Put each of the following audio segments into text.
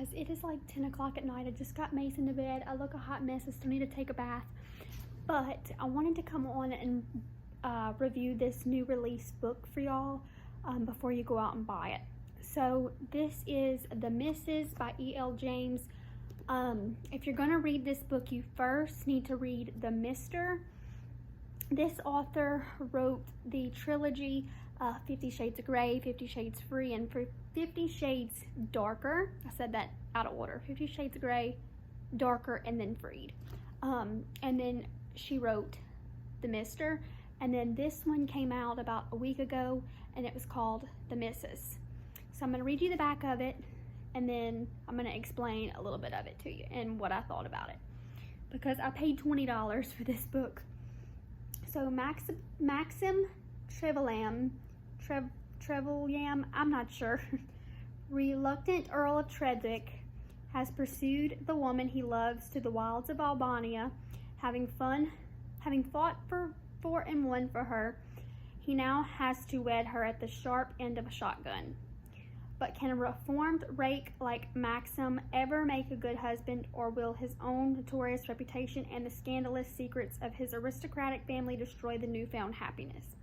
guys, it is like 10 o'clock at night. I just got Mason to bed. I look a hot mess. I still need to take a bath. But I wanted to come on and review this new release book for y'all before you go out and buy it. So this is The Misses by E.L. James. If you're going to read this book, you first need to read The Mister. This author wrote the trilogy 50 Shades of Grey, 50 Shades Free, and 50 Shades Darker. I said that out of order. 50 Shades of Grey, Darker, and then Freed. And then she wrote The Mister. And then this one came out about a week ago, and it was called The Misses. So I'm going to read you the back of it, and then I'm going to explain a little bit of it to you and what I thought about it. Because I paid $20 for this book. So Maxim Trevelyan, I'm not sure, reluctant Earl of Tredwick, has pursued the woman he loves to the wilds of Albania, having fought for and won for her. He now has to wed her at the sharp end of a shotgun. But can a reformed rake like Maxim ever make a good husband, or will his own notorious reputation and the scandalous secrets of his aristocratic family destroy the newfound happiness?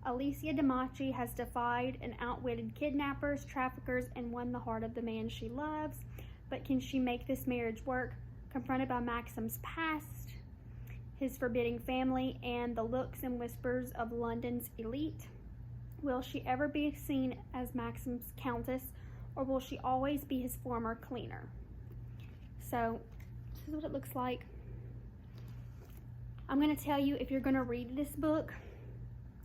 Alicia Dimachi has defied and outwitted kidnappers, traffickers, and won the heart of the man she loves. But can she make this marriage work, confronted by Maxim's past, his forbidding family, and the looks and whispers of London's elite? Will she ever be seen as Maxim's countess, or will she always be his former cleaner? So, this is what it looks like. I'm going to tell you, if you're going to read this book,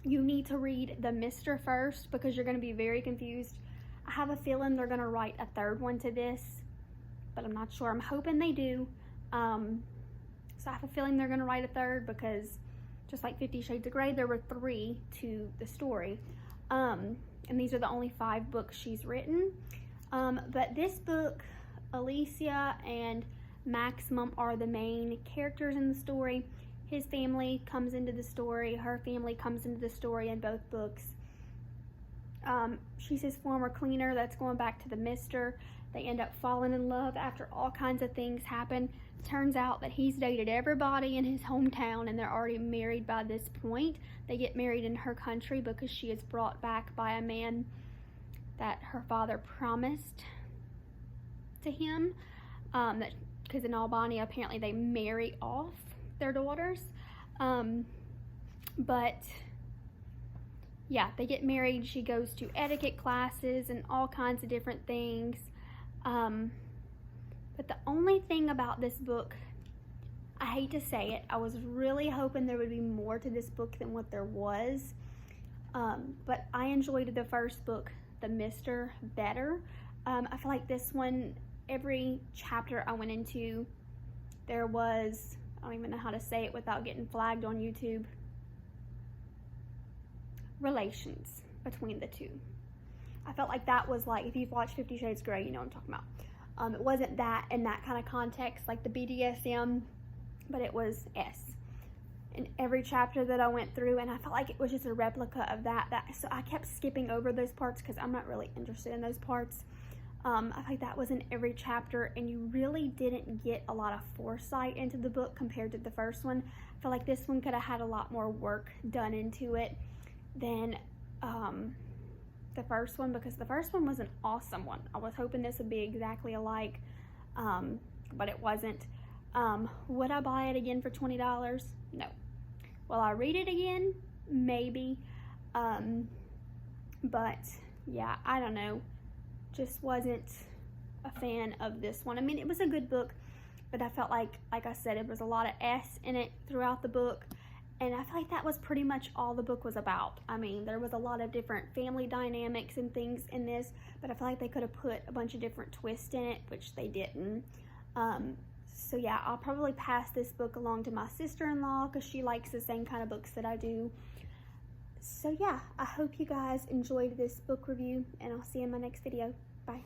you need to read The Mister first, because you're going to be very confused. I have a feeling they're going to write a third one to this, but I'm not sure. I'm hoping they do. So I have a feeling they're going to write a third, because just like 50 Shades of Grey, there were 3 to the story. And these are the only 5 books she's written. But this book, Alicia and Maxim are the main characters in the story. His family comes into the story. Her family comes into the story in both books. She's his former cleaner that's going back to the Mister. They end up falling in love after all kinds of things happen. Turns out that he's dated everybody in his hometown, and they're already married by this point. They get married in her country because she is brought back by a man that her father promised to him. Because in Albania, apparently they marry off their daughters. But yeah, they get married. She goes to etiquette classes and all kinds of different things. But the only thing about this book, I hate to say it, I was really hoping there would be more to this book than what there was. But I enjoyed the first book, The Mister, better. I feel like this one, every chapter I went into, there was, I don't even know how to say it without getting flagged on YouTube, relations between the two. I felt like that was like, if you've watched 50 Shades of Grey, you know what I'm talking about. It wasn't that in that kind of context, like the BDSM, but it was S in every chapter that I went through, and I felt like it was just a replica of that. So I kept skipping over those parts because I'm not really interested in those parts. I feel like that was in every chapter, and you really didn't get a lot of foresight into the book compared to the first one. I feel like this one could have had a lot more work done into it than the first one, because the first one was an awesome one. I was hoping this would be exactly alike, but it wasn't. Would I buy it again for $20? No. Will I read it again? Maybe. But yeah, I don't know. Just wasn't a fan of this one. I mean, it was a good book, but I felt like I said, it was a lot of S in it throughout the book. And I feel like that was pretty much all the book was about. I mean, there was a lot of different family dynamics and things in this, but I feel like they could have put a bunch of different twists in it, which they didn't. So yeah, I'll probably pass this book along to my sister-in-law because she likes the same kind of books that I do. So yeah, I hope you guys enjoyed this book review, and I'll see you in my next video. Bye.